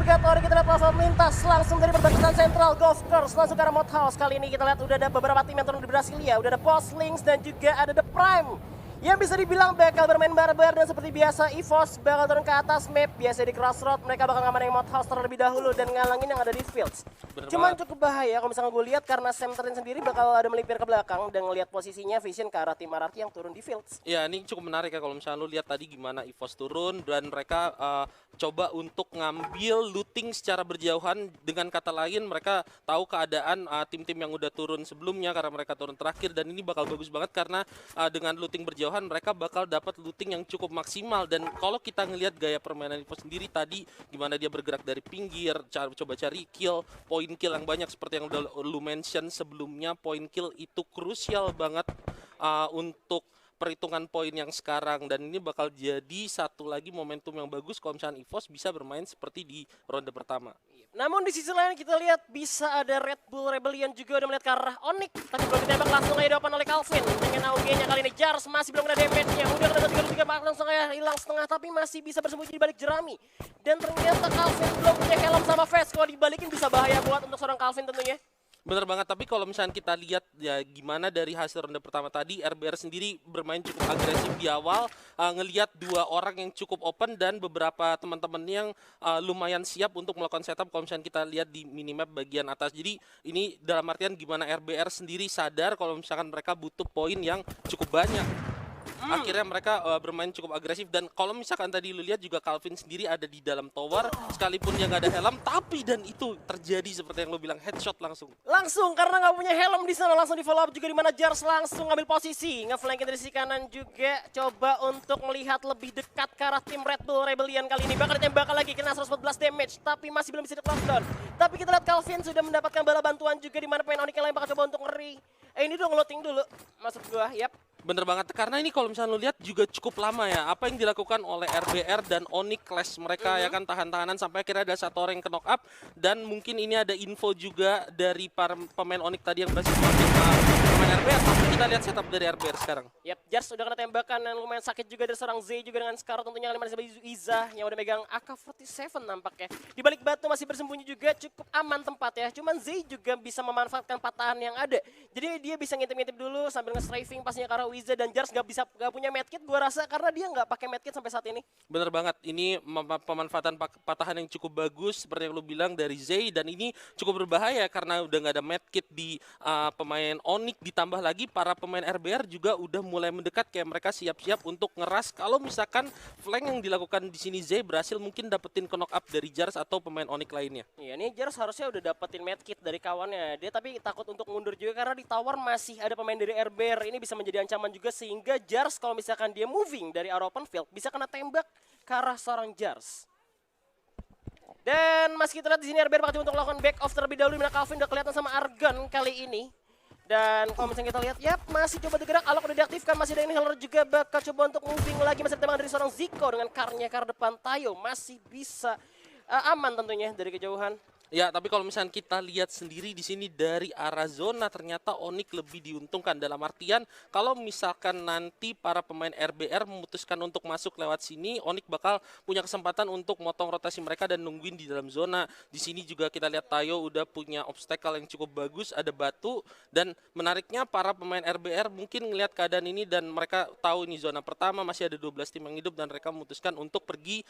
juga Tori. Kita lihat langsung melintas langsung dari perbatasan sentral Golf Course langsung ke arah Mod House. Kali ini kita lihat udah ada beberapa tim yang turun di Brasilia. Udah ada Boss Links dan juga ada The Prime yang bisa dibilang bakal bermain barbar, dan seperti biasa EVOS bakal turun ke atas map. Biasa di Crossroad mereka bakal ngamanin Mod House terlebih dahulu dan ngalangin yang ada di Fields. Cuman cukup bahaya kalau misalnya gue lihat karena Sam Trin sendiri bakal ada melipir ke belakang dan ngelihat posisinya Vision ke arah tim RRQ yang turun di Fields. Ya, ini cukup menarik ya kalau misalnya lu lihat tadi gimana EVOS turun dan mereka coba untuk ngambil looting secara berjauhan. Dengan kata lain mereka tahu keadaan tim-tim yang udah turun sebelumnya karena mereka turun terakhir, dan ini bakal bagus banget karena dengan looting berjauhan mereka bakal dapat looting yang cukup maksimal. Dan kalau kita ngelihat gaya permainan EVOS sendiri tadi gimana dia bergerak dari pinggir, coba cari kill, point kill yang banyak seperti yang udah lu mention sebelumnya. Point kill itu krusial banget untuk perhitungan poin yang sekarang, dan ini bakal jadi satu lagi momentum yang bagus kalau misalnya EVOS bisa bermain seperti di ronde pertama. Namun di sisi lain kita lihat bisa ada Red Bull Rebellion juga udah melihat ke arah Onyx, tapi belum ditembak langsung aja depan oleh Calvin dengan AUG-nya. Kali ini Jars masih belum kena damage-nya, udah kena 3 langsung aja hilang setengah, tapi masih bisa bersembunyi di balik jerami. Dan ternyata Calvin belum punya helm sama vest, kalau dibalikin bisa bahaya buat untuk seorang Calvin tentunya. Bener banget, tapi kalau misalnya kita lihat ya gimana dari hasil ronde pertama tadi, RBR sendiri bermain cukup agresif di awal, ngelihat dua orang yang cukup open dan beberapa teman-teman yang lumayan siap untuk melakukan setup kalau misalnya kita lihat di minimap bagian atas. Jadi ini dalam artian gimana RBR sendiri sadar kalau misalkan mereka butuh poin yang cukup banyak. Akhirnya mereka bermain cukup agresif, dan kalau misalkan tadi lu lihat juga Calvin sendiri ada di dalam tower sekalipun dia nggak ada helm, tapi dan itu terjadi seperti yang lu bilang, headshot langsung Karena nggak punya helm di sana langsung di follow up juga, di mana Jars langsung ngambil posisi ngeflankin dari sisi kanan juga, coba untuk melihat lebih dekat ke arah tim Red Bull Rebellion. Kali ini bakal ditembak lagi, kena 114 damage tapi masih belum bisa di lockdown. Tapi kita lihat Calvin sudah mendapatkan bala bantuan juga, di mana pemain Onyx yang lain bakal coba untuk ngeri. Ini dong loading dulu maksud gua, yap. Bener banget, karena ini kalau misalnya lu lihat juga cukup lama ya apa yang dilakukan oleh RBR dan Onyx clash mereka ya kan, tahan-tahanan sampai akhirnya ada satu orang yang ke knock up. Dan mungkin ini ada info juga dari para pemain Onyx tadi yang berhasil pemain RBR, tapi kita lihat setup dari RBR sekarang. Yap, Jars udah kena tembakan yang lumayan sakit juga dari seorang Z juga dengan Scar tentunya, yang masih Iza yang udah megang AK-47 nampaknya. Di balik batu masih bersembunyi juga, cukup aman tempat ya. Cuman Z juga bisa memanfaatkan patahan yang ada. Jadi dia bisa ngintip-ngintip dulu sambil nge-strafing pastinya ke arah Wiza, dan Jars gak punya medkit gua rasa karena dia nggak pakai medkit sampai saat ini. Bener banget, ini pemanfaatan patahan yang cukup bagus seperti yang lu bilang dari Zay, dan ini cukup berbahaya karena udah nggak ada medkit di pemain Onyx, ditambah lagi para pemain RBR juga udah mulai mendekat, kayak mereka siap-siap untuk ngeras kalau misalkan flank yang dilakukan di sini Zay berhasil mungkin dapetin knock up dari Jars atau pemain Onyx lainnya. Iya, ini Jars harusnya udah dapetin medkit dari kawannya, dia tapi takut untuk mundur juga karena di tower masih ada pemain dari RBR. Ini bisa menjadi ancaman juga sehingga Jars kalau misalkan dia moving dari arah open field bisa kena tembak ke arah seorang Jars. Dan masih kita lihat di sini RBR bakal untuk melakukan back off terlebih dahulu, dimana Calvin udah kelihatan sama Argon kali ini. Dan kalau misalnya kita lihat, yap masih coba bergerak, Alok udah diaktifkan, masih ada inhaler juga bakal coba untuk moving lagi, masih ditembak dari seorang Zico dengan karnya ke arah depan. Tayo masih bisa aman tentunya dari kejauhan. Ya, tapi kalau misalnya kita lihat sendiri di sini dari arah zona, ternyata Onyx lebih diuntungkan, dalam artian kalau misalkan nanti para pemain RBR memutuskan untuk masuk lewat sini, Onyx bakal punya kesempatan untuk motong rotasi mereka dan nungguin di dalam zona. Di sini juga kita lihat Tayo udah punya obstacle yang cukup bagus, ada batu, dan menariknya para pemain RBR mungkin ngelihat keadaan ini dan mereka tahu ini zona pertama, masih ada 12 tim yang hidup, dan mereka memutuskan untuk pergi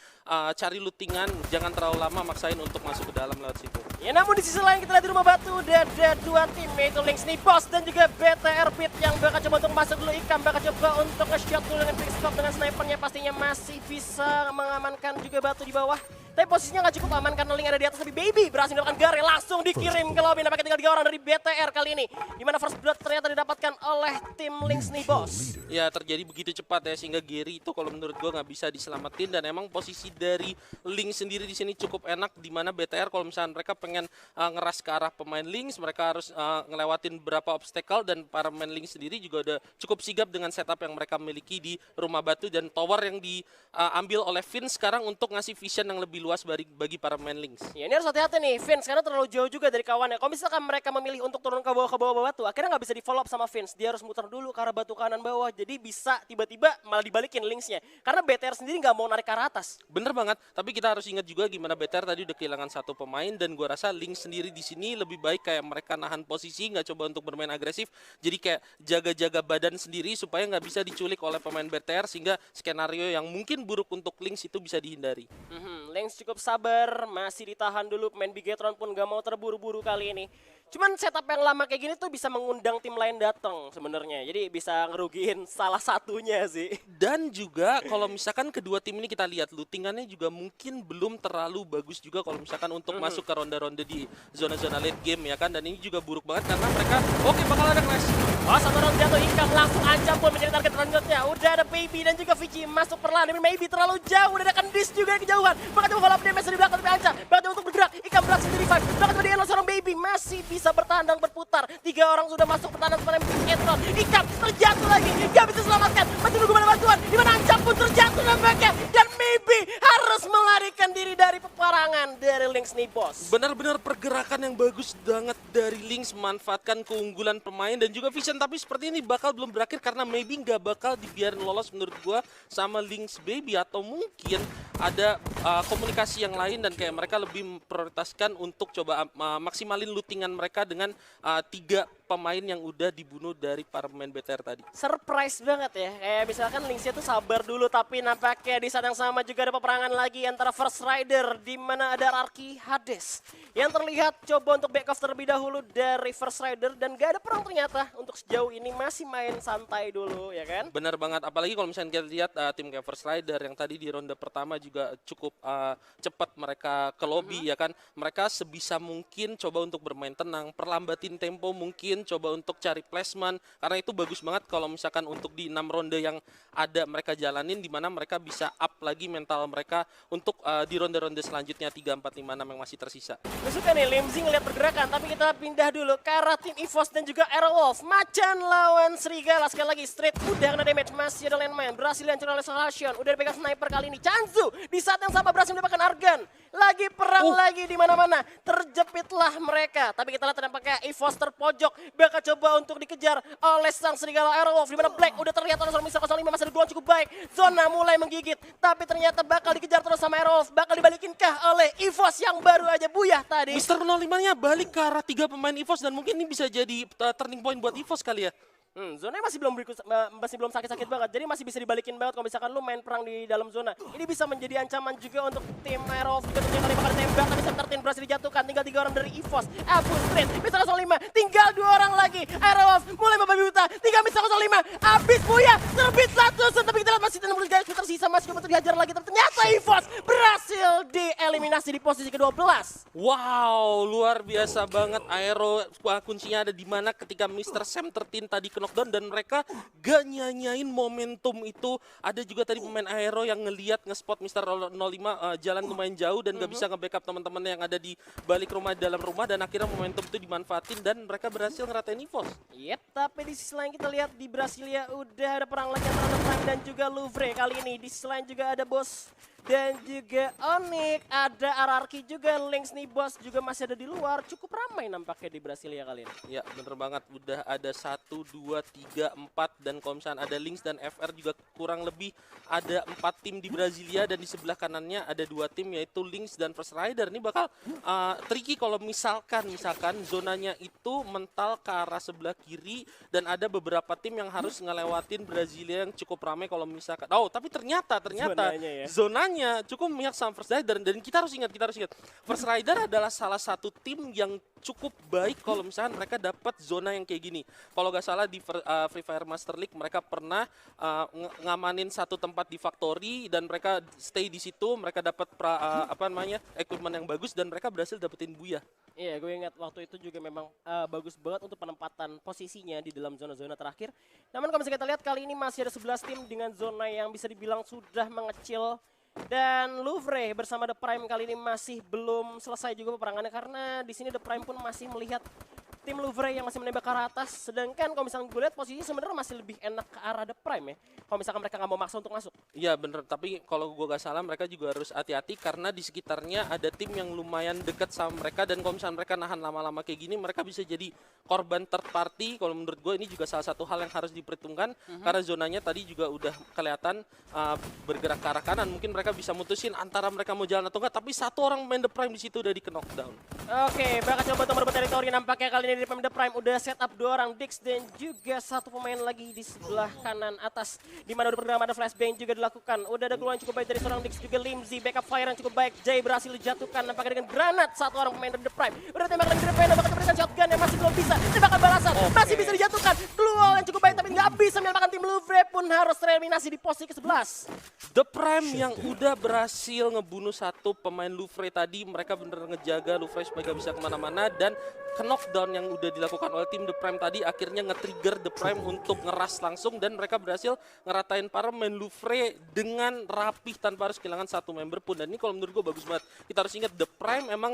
cari lootingan, jangan terlalu lama maksain untuk masuk ke dalam lewat situ. Ya, namun di sisi lain kita lihat di rumah batu udah ada dua tim, yaitu Links Boss dan juga BTR Pit yang bakal coba untuk masuk dulu. Ikam bakal coba untuk nge-shot dulu dengan quickscope dengan snipernya, pastinya masih bisa mengamankan juga batu di bawah. Tapi posisinya nggak cukup aman karena Link ada di atas, tapi Baby berhasil mendapatkan Gare, langsung dikirim ke lobby. Nampaknya tinggal 3 orang dari BTR kali ini, dimana first blood ternyata didapatkan oleh tim Links Boss. Ya, terjadi begitu cepat ya sehingga Gary itu kalau menurut gua nggak bisa diselamatin, dan emang posisi dari Link sendiri di sini cukup enak, dimana BTR kalau misalnya mereka pengen ngeras ke arah pemain Links, mereka harus ngelewatin beberapa obstacle, dan para pemain Links sendiri juga udah cukup sigap dengan setup yang mereka miliki di rumah batu dan tower yang diambil oleh Vince sekarang untuk ngasih vision yang lebih luas bagi para pemain Lynx. Ya, ini harus hati-hati nih, Vince, karena terlalu jauh juga dari kawannya. Kalau misalkan mereka memilih untuk turun ke bawah batu, akhirnya nggak bisa di-follow up sama Vince. Dia harus muter dulu ke arah batu kanan bawah, jadi bisa tiba-tiba malah dibalikin Lynx-nya. Karena BTR sendiri nggak mau narik ke arah atas. Bener banget, tapi kita harus ingat juga gimana BTR tadi udah kehilangan satu pemain dan gua rasa Lynx sendiri di sini lebih baik kayak mereka nahan posisi, nggak coba untuk bermain agresif. Jadi kayak jaga-jaga badan sendiri supaya nggak bisa diculik oleh pemain BTR sehingga skenario yang mungkin buruk untuk Lynx itu bisa dihindari. Lynx cukup sabar, masih ditahan dulu. Pemain Bigetron pun gak mau terburu-buru kali ini. Cuman setup yang lama kayak gini tuh bisa mengundang tim lain datang sebenarnya. Jadi bisa ngerugiin salah satunya sih. Dan juga kalau misalkan kedua tim ini kita lihat lootingannya juga mungkin belum terlalu bagus juga kalau misalkan untuk masuk ke ronde-ronde di zona-zona late game ya kan. Dan ini juga buruk banget karena mereka bakal ada clash. Oh, satu round jatuh Ikam langsung ancam pun menjadi target selanjutnya. Udah ada Baby dan juga Vici masuk perlahan. Tapi Maybe terlalu jauh, udah ada Kandis juga di kejauhan. Bakal coba follow up damage di belakang tapi ancam. Bakal coba untuk bergerak, Ikam berhasil di revive. Bakal coba di seorang Baby masih bisa bertahan dan berputar. 3 orang sudah masuk pertahanan pada Bigetron. Ikam terjatuh lagi, gak bisa selamatkan. Masih nunggu mana bantuan, dimana ancam pun terjatuh nampaknya. Dan Maybe harus melarikan diri dari peperangan dari Lynx nih bos. Benar-benar pergerakan yang bagus banget dari Lynx memanfaatkan keunggulan pemain dan juga vision, tapi seperti ini bakal belum berakhir karena maybe nggak bakal dibiarin lolos menurut gua sama Lynx Baby atau mungkin ada komunikasi yang lain dan kayak mereka lebih memprioritaskan untuk coba maksimalin lootingan mereka dengan 3 pemain yang udah dibunuh dari para pemain BTR tadi. Surprise banget ya, kayak misalkan Lynx-nya tuh sabar dulu tapi nampaknya di saat yang sama juga ada peperangan lagi antara First Rider di mana ada Rarky Hades yang terlihat coba untuk back off terlebih dahulu dari First Rider dan gak ada perang ternyata untuk sejauh ini masih main santai dulu ya kan. Benar banget, apalagi kalau misalnya kita lihat tim kayak First Rider yang tadi di ronde pertama juga cukup cepat mereka ke lobby ya kan. Mereka sebisa mungkin coba untuk bermain tenang, perlambatin tempo mungkin, coba untuk cari placement karena itu bagus banget kalau misalkan untuk di 6 ronde yang ada mereka jalanin di mana mereka bisa up lagi mental mereka untuk di ronde-ronde selanjutnya 3, 4, 5, 6 yang masih tersisa. Gue suka nih Limzing ngeliat pergerakan, tapi kita pindah dulu ke arah tim EVOS dan juga Aerowolf. Macan lawan Serigala, sekali lagi Street udah kena damage, masih ada landmine, berhasil dihancurkan oleh Salation, udah dipegang sniper kali ini. Chanzu di saat yang sama berhasil mendapatkan Argan. Lagi perang lagi di mana-mana, terjepitlah mereka. Tapi kita lihat nampaknya EVOS terpojok, bakal coba untuk dikejar oleh sang Serigala Aerowolf. Di mana Black udah terlihat oleh seorang Mr. 05 masih ada gluon cukup baik. Zona mulai menggigit, tapi ternyata bakal dikejar terus sama Aerowolf. Bakal dibalikinkah oleh EVOS yang baru aja buyah tadi? Mister 05-nya balik ke arah 3 pemain EVOS dan mungkin ini bisa jadi turning point buat EVOS kali ya. Zonanya masih belum sakit-sakit banget, jadi masih bisa dibalikin banget kalau misalkan lu main perang di dalam zona. Ini bisa menjadi ancaman juga untuk tim Aerowolf. Juga tentunya kali bakal tembak, tapi Septertin berhasil dijatuhkan. Tinggal 3 orang dari EVOS. Abu Street, Mr. 05, tinggal 2 orang lagi. Aerowolf mulai membabi buta, tinggal Mr. 05, habis buya, terbit satu. Tapi kita lihat masih 60 guys tersisa, masih coba untuk dihajar lagi. Ternyata EVOS berhasil dieliminasi di posisi ke-12. Wow, luar biasa banget. Aero kuncinya ada di mana ketika Mr. Sam 13 tadi ke knockdown dan mereka gak nyanyain momentum itu. Ada juga tadi pemain Aero yang ngeliat ngespot Mr. 05 jalan lumayan jauh dan gak bisa nge-backup teman-teman yang ada di balik rumah, dalam rumah, dan akhirnya momentum itu dimanfaatin dan mereka berhasil ngeratain EVOS. Yep, tapi di sisi lain kita lihat di Brasilia udah ada perang lagi antara The Prime dan juga Louvre. Kali ini di sisi lain juga ada Bos dan juga Onyx, ada Ararki juga. Lynx nih bos juga masih ada di luar. Cukup ramai nampaknya di Brasilia kali ini. Ya bener banget, udah ada 1, 2, 3, 4 dan kalau misalnya ada Lynx dan FR juga kurang lebih ada 4 tim di Brasilia dan di sebelah kanannya ada 2 tim yaitu Lynx dan First Rider. Ini bakal tricky kalau misalkan zonanya itu mental ke arah sebelah kiri dan ada beberapa tim yang harus ngelewatin Brasilia yang cukup ramai kalau misalkan. Oh, tapi ternyata zonanya cukup memihak sama First Rider dan kita harus ingat First Rider adalah salah satu tim yang cukup baik kalau misalkan mereka dapat zona yang kayak gini. Kalau gak salah di Free Fire Master League mereka pernah ngamanin satu tempat di factory dan mereka stay di situ, mereka dapat equipment yang bagus dan mereka berhasil dapetin buya. Iya, gue ingat waktu itu juga memang bagus banget untuk penempatan posisinya di dalam zona-zona terakhir. Namun kalau misalnya kita lihat kali ini masih ada 11 tim dengan zona yang bisa dibilang sudah mengecil. Dan Louvre bersama The Prime kali ini masih belum selesai juga peperangannya karena di sini The Prime pun masih melihat tim Louvre yang masih menembak ke arah atas. Sedangkan kalau misalnya gue lihat posisi sebenarnya masih lebih enak ke arah The Prime ya. Kalau misalkan mereka nggak mau maksa untuk masuk. Iya bener, tapi kalau gue gak salah mereka juga harus hati-hati karena di sekitarnya ada tim yang lumayan dekat sama mereka dan kalau misalnya mereka nahan lama-lama kayak gini mereka bisa jadi korban third party. Kalau menurut gue ini juga salah satu hal yang harus diperhitungkan karena zonanya tadi juga udah kelihatan bergerak ke arah kanan. Mungkin mereka bisa mutusin antara mereka mau jalan atau enggak, tapi satu orang main The Prime di situ udah di knockdown. Oke, bakal coba untuk merebut teritori. Nampaknya kali ini di The Prime udah setup 2 orang Dix dan juga satu pemain lagi di sebelah kanan atas. Di mana udah program ada flashbang juga dilakukan. Udah ada keluaran cukup baik dari seorang Dix juga Limzy. Backup fire yang cukup baik. Jay berhasil dijatuhkan. Nampaknya dengan granat satu orang pemain dari The Prime. Udah tembak lagi dari Prime. Bakal memberikan shotgun yang masih belum bisa. Tembakan balasan. Masih bisa dijatuhkan. Keluar yang cukup baik tapi nggak bisa menyelamatkan tim Louvre pun harus tereliminasi di posisi ke-11. The Prime yang udah berhasil ngebunuh satu pemain Louvre tadi, mereka bener ngejaga Louvre supaya gak bisa kemana-mana dan knockdown yang udah dilakukan oleh tim The Prime tadi akhirnya nge-trigger The Prime untuk ngeras langsung dan mereka berhasil ngeratain para pemain Louvre dengan rapih tanpa harus kehilangan satu member pun. Dan ini kalau menurut gue bagus banget. Kita harus ingat The Prime emang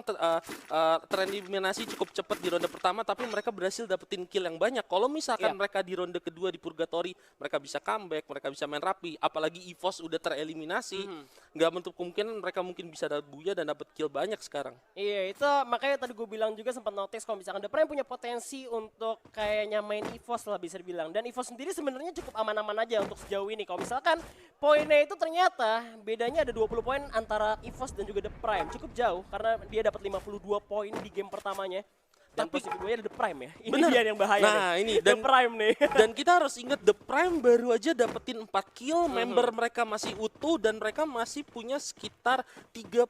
tereliminasi cukup cepat di ronde pertama tapi mereka berhasil dapetin kill yang banyak. Kalau misalkan mereka di ronde kedua di Purgatory, mereka bisa comeback, mereka bisa main rapi. Apalagi EVOS udah tereliminasi, nggak menutup kemungkinan mereka mungkin bisa dapat buya dan dapat kill banyak sekarang. Iya, itu makanya tadi gue bilang juga sempat notice kalau misalkan The Prime punya potensi untuk kayaknya main EVOS lah bisa dibilang. Dan EVOS sendiri sebenarnya cukup aman-aman aja untuk sejauh ini. Kalau misalkan poinnya itu ternyata bedanya ada 20 poin antara EVOS dan juga The Prime. Cukup jauh karena dia dapat 52 poin di game pertamanya. Dan Tapi posisi keduanya ada The Prime ya. Ini bener. dia yang bahaya Nah, nih. ini The Prime nih. Dan kita harus ingat The Prime baru aja dapetin 4 kill, member mereka masih utuh dan mereka masih punya sekitar 30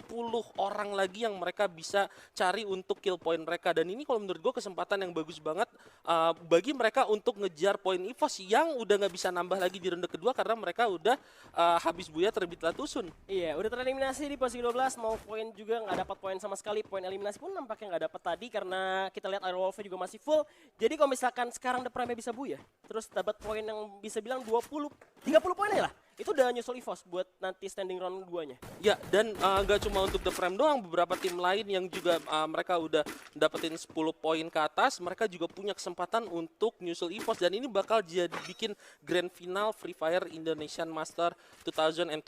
orang lagi yang mereka bisa cari untuk kill point mereka. Dan ini kalau menurut gue kesempatan yang bagus banget bagi mereka untuk ngejar poin EVOS yang udah nggak bisa nambah lagi di ronde kedua karena mereka udah habis buya terbit Latusun. Iya, udah tereliminasi di posisi 12, mau poin juga nggak dapat poin sama sekali. Poin eliminasi pun nampaknya nggak dapat tadi karena kita lihat Airwolf-nya juga masih full. Jadi kalau misalkan sekarang The Prime bisa buya, terus dapat poin yang bisa bilang 20, 30 poin aja lah. Itu udah nyusul EVOS buat nanti standing round 2-nya. Ya, dan gak cuma untuk The Prime doang, beberapa tim lain yang juga mereka udah dapetin 10 poin ke atas, mereka juga punya kesempatan untuk nyusul EVOS dan ini bakal jadi bikin grand final Free Fire Indonesian Master 2024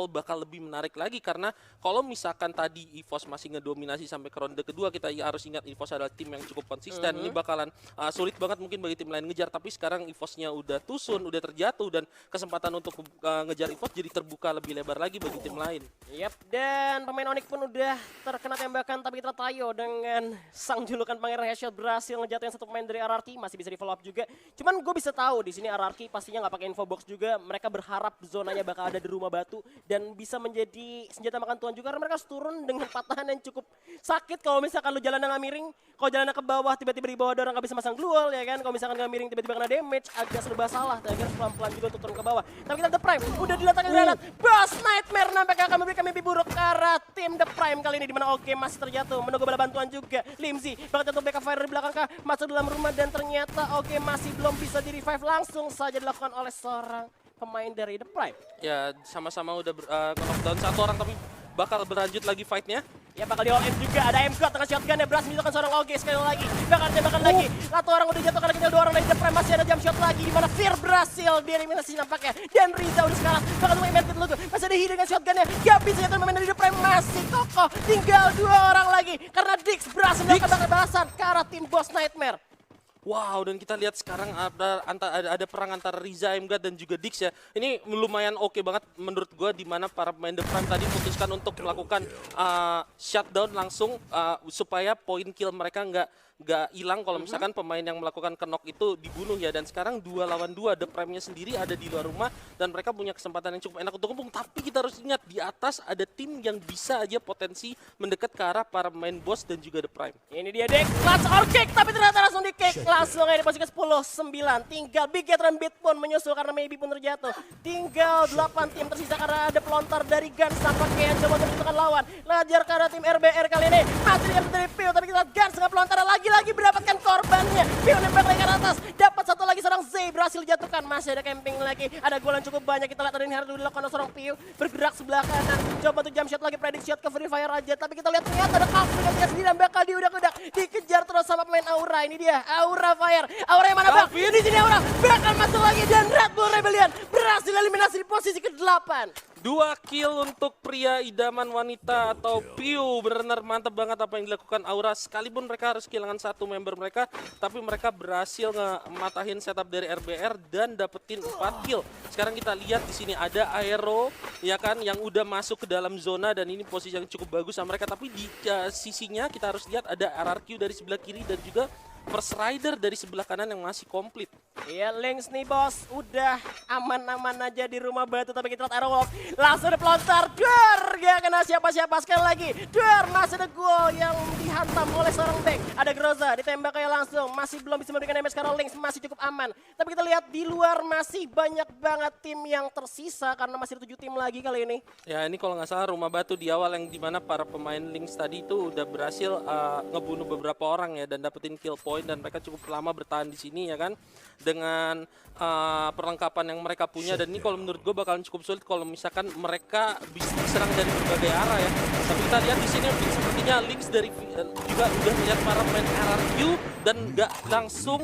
bakal lebih menarik lagi karena kalau misalkan tadi EVOS masih ngedominasi sampai ke ronde kedua, kita harus ingat EVOS adalah tim yang cukup konsisten. Ini bakalan sulit banget mungkin bagi tim lain ngejar, tapi sekarang EVOS-nya udah tusun, udah terjatuh dan kesempatan untuk ngejar EVOS jadi terbuka lebih lebar lagi bagi tim lain. Yap, dan pemain Onyx pun udah terkena tembakan tapi kita tayo dengan sang julukan Pangeran Headshot berhasil ngejatuhin satu pemain dari RRQ, masih bisa di follow up juga. Cuman gue bisa tahu di sini RRQ pastinya nggak pakai info box juga, mereka berharap zonanya bakal ada di rumah batu dan bisa menjadi senjata makan tuan juga karena mereka harus turun dengan patahan yang cukup sakit kalau misalkan lu jalan nggak miring, kalau jalan ke bawah tiba-tiba di bawah ada orang nggak bisa masang gluol ya kan, kalau misalkan nggak miring tiba-tiba kena damage agak serba salah, dan harus pelan-pelan juga untuk turun ke bawah. Tapi kita The Prime udah diletakkan granat, Boss Nightmare nampaknya akan memberikan mimpi buruk ke arah tim The Prime kali ini, dimana OG masih terjatuh menunggu bala bantuan juga. Limzy bakal jatuh backup fire dari belakang kah, masuk dalam rumah dan ternyata OG masih belum bisa di revive, langsung saja dilakukan oleh seorang pemain dari The Prime. Ya, sama-sama udah knockdown satu orang tapi bakal berlanjut lagi fight-nya. Ya bakal di all in juga, ada MK dengan shotgun yang berhasil menjatuhkan seorang OG sekali lagi. Bakal tembakan lagi, satu orang udah jatuh karena tinggal 2 orang dari The Prime, masih ada jump shot lagi. Dimana Fear berhasil dieliminasi nampaknya. Dan Riza udah sekarang, bakal tunggu Emerald dulu. Masih ada Hi dengan shotgunnya, gak bisa jatuh pemain dari The Prime, masih kokoh. Tinggal 2 orang lagi, karena Dix berhasil melakukan bakal balasan ke arah tim Boss Nightmare. Wow, dan kita lihat sekarang ada perang antara Riza, Emgad dan juga Dix ya. Ini lumayan oke banget menurut gue di mana para pemain The Prime tadi putuskan untuk melakukan shutdown langsung supaya poin kill mereka nggak hilang kalau misalkan pemain yang melakukan knock itu dibunuh ya. Dan sekarang 2 lawan 2, The Prime-nya sendiri ada di luar rumah dan mereka punya kesempatan yang cukup enak untuk kempung. Tapi kita harus ingat di atas ada tim yang bisa aja potensi mendekat ke arah para pemain boss dan juga The Prime. Ini dia Dex, clutch or kick, tapi ternyata langsung di kick. Langsung aja di posisi ke-10, 9. Tinggal Big Get dan Beat pun menyusul karena Maybe pun terjatuh. Tinggal 8 tim tersisa karena ada pelontar dari Guns nampaknya yang coba untuk menentukan lawan. Lajar ke arah tim RBR kali ini. Masih dia dari Pio, tapi kita lihat Guns dengan pelontaran lagi. lagi-lagi mendapatkan korbannya. Pio nembak lagi ke atas, dapat satu lagi seorang Z berhasil jatuhkan. Masih ada camping lagi, ada gol yang cukup banyak. Kita lihat ada ini harus dilakukan oleh seorang Pio bergerak sebelah kanan. Coba untuk jump shot lagi, prediksi shot ke Free Fire aja. Tapi kita lihat ternyata ada Kafu yang dia sendiri dan bakal diudak-udak. Dikejar terus sama pemain Aura. Ini dia Aura Fire. Aura yang mana bang? Di sini Aura bakal masuk lagi dan Red Bull Rebellion berhasil eliminasi di posisi ke-8. 2 kill untuk pria idaman wanita atau Piu. Benar-benar mantap banget apa yang dilakukan Aura. Sekalipun mereka harus kehilangan satu member mereka, tapi mereka berhasil ngematahin setup dari RBR dan dapetin 4 kill. Sekarang kita lihat di sini ada Aero ya kan yang udah masuk ke dalam zona dan ini posisi yang cukup bagus sama mereka, tapi di sisinya kita harus lihat ada RRQ dari sebelah kiri dan juga First Rider dari sebelah kanan yang masih komplit. Iya, Lynx nih bos, udah aman-aman aja di rumah batu. Tapi kita lihat Aerowolf langsung ada pelontar, duar, gak kena siapa-siapa. Sekali lagi, duar, masih ada gol yang dihantam oleh seorang back. Ada Groza, ditembak kayak langsung, masih belum bisa memberikan damage karena Lynx masih cukup aman. Tapi kita lihat di luar masih banyak banget tim yang tersisa karena masih ada 7 tim lagi kali ini. Ya ini kalau nggak salah rumah batu di awal yang dimana para pemain Lynx tadi itu udah berhasil ngebunuh beberapa orang ya dan dapetin kill point dan mereka cukup lama bertahan di sini ya kan dengan perlengkapan yang mereka punya, dan ini kalau menurut gue bakalan cukup sulit kalau misalkan mereka bisa diserang dari berbagai arah ya. Tapi kita lihat di sini sepertinya Lynx dari juga udah melihat para pemain RRQ dan nggak langsung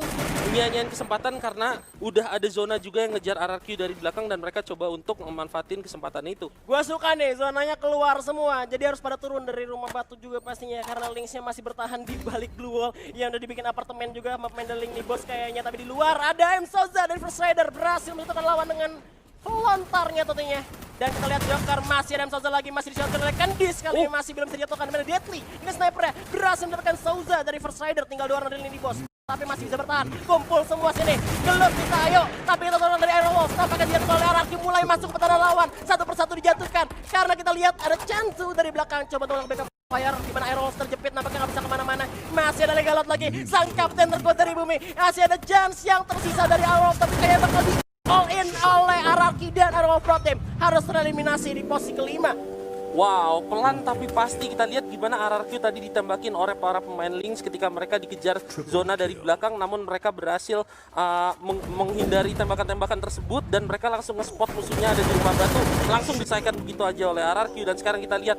nyanyiin kesempatan karena udah ada zona juga yang ngejar RRQ dari belakang dan mereka coba untuk memanfaatin kesempatan itu. Gua suka nih zonanya keluar semua, jadi harus pada turun dari rumah batu juga pastinya karena Lynxnya masih bertahan di balik blue wall yang udah dibikin apartemen juga sama pemain The Link nih bos kayaknya. Tapi di luar ada M-Souza dari First Rider berhasil menentukan lawan dengan pelontarnya tentunya. Dan kita lihat Joker masih ada M-Souza lagi, masih dishotkan oleh Candice. Kali ini masih belum bisa dijatuhkan dengan Deadly. Ini snipernya berhasil mendapatkan Souza dari First Rider, tinggal 2 orang dari lini bos. Tapi masih bisa bertahan, kumpul semua sini, gelut kita ayo. Tapi kita turun dari Aerowolf, tampaknya dijatuhkan oleh RRQ mulai masuk ke pertahanan lawan. Satu persatu dijatuhkan, karena kita lihat ada Chansu dari belakang. Coba untuk backup Fire, dimana Aerowolf terjepit, nampaknya nggak bisa kemana-mana. Masih ada Legalot lagi, sang kapten terkuat dari bumi. Masih ada Jans yang tersisa dari Aerowolf, tapi kayak bakal di all in oleh RRQ dan Aerowolf Pro Team. Harus tereliminasi di posisi kelima. Wow, pelan tapi pasti. Kita lihat gimana RRQ tadi ditembakin oleh para pemain Lynx ketika mereka dikejar zona dari belakang, namun mereka berhasil menghindari tembakan-tembakan tersebut dan mereka langsung nge-spot musuhnya ada di rumah batu, langsung disayangkan begitu aja oleh RRQ. Dan sekarang kita lihat,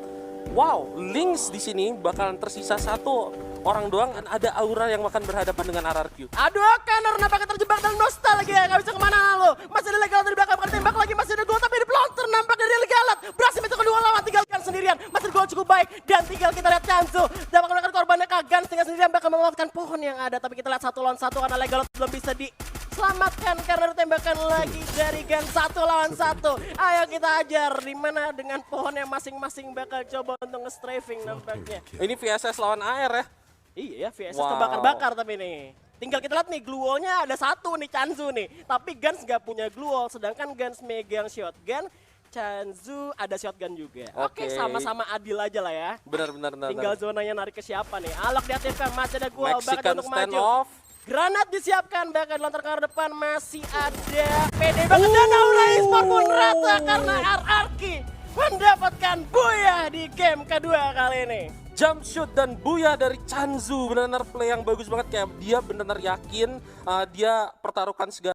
wow, Lynx di sini bakalan tersisa satu orang doang dan ada Aura yang akan berhadapan dengan RRQ. Aduh, Connor nampaknya terjebak dalam nostalgia, nggak bisa kemana lo. Masih ada Legalot dari belakang, bakal tembak lagi, masih ada gol tapi ada pelontar nampak dari Legalot. Berhasil mencetak kedua lawan, tinggalkan sendirian. Masih ada gol cukup baik dan tinggal kita lihat Chansu dapat melakukan korbannya Kagan, tinggal sendirian bakal menguatkan pohon yang ada. Tapi kita lihat 1 lawan 1 karena Legalot belum bisa diselamatkan karena ditembakkan lagi dari Gan 1 lawan 1. Ayo kita ajar, dimana dengan pohon yang masing-masing bakal coba untuk nge-strafing nampaknya. Ini VSS lawan AR ya. Iya, VSS Wow. kebakar-bakar tapi nih. Tinggal kita lihat nih, glue wall-nya ada 1 nih, Chansu nih. Tapi Gans nggak punya glue wall, sedangkan Gans megang shotgun, Chansu ada shotgun juga. Oke, Oke. sama-sama adil aja lah ya. Benar. Tinggal zonanya narik ke siapa nih. Alok diaktifkan, masih ada gua, bakal Mexican untuk stand maju. off. Granat disiapkan, bakal dilontarkan ke arah depan, masih ada PD banget. Dan Aura Esport pun rata karena RRQ mendapatkan booyah di game kedua kali ini. Jump shoot dan booyah dari Chansu, benar-benar play yang bagus banget, kayak dia benar-benar yakin dia pertaruhkan segala